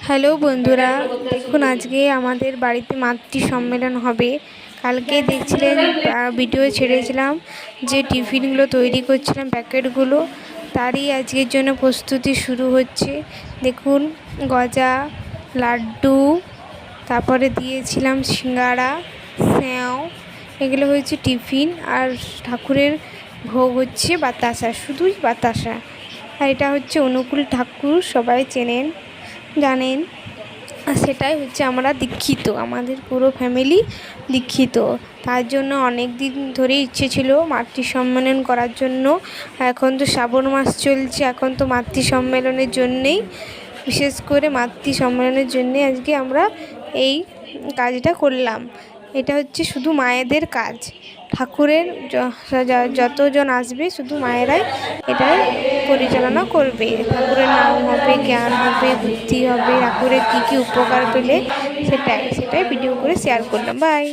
Hello বন্ধুরা, দেখুন আজকে আমাদের বাড়িতে মাতৃ সম্মেলন হবে। কালকে দেখছিলেন ভিডিও ছেড়েছিলাম যে টিফিনগুলো তৈরি করছিলাম, প্যাকেটগুলো, তারই আজকের জন্য প্রস্তুতি শুরু হচ্ছে। দেখুন গজা, লাড্ডু, তারপরে দিয়েছিলাম সিঙ্গাড়া, স্যাও, এগুলো হচ্ছে টিফিন। আর ঠাকুরের ভোগ হচ্ছে বাতাসা, শুধুই বাতাসা। আর এটা হচ্ছে অনুকূল ঠাকুর, সবাই জানেন। সেটাই হচ্ছে আমরা দীক্ষিত, আমাদের পুরো ফ্যামিলি দীক্ষিত। তার জন্য অনেক দিন ধরেই ইচ্ছে ছিল মাতৃ সম্মেলন করার জন্য। এখন তো শ্রাবণ মাস চলছে, এখন তো মাতৃ সম্মেলনের জন্যেই, বিশেষ করে মাতৃ সম্মেলনের জন্যে আজকে আমরা এই কাজটা করলাম। এটা হচ্ছে শুধু মায়েদের কাজ। ঠাকুরের যতজন আসবে শুধু মায়েরাই এটা পরিচালনা করবে। ঠাকুরের নাম হবে, জ্ঞান হবে, বুদ্ধি হবে, ঠাকুরের কী কী উপকার পেলে সেটাই ভিডিও করে শেয়ার করলাম। বাই।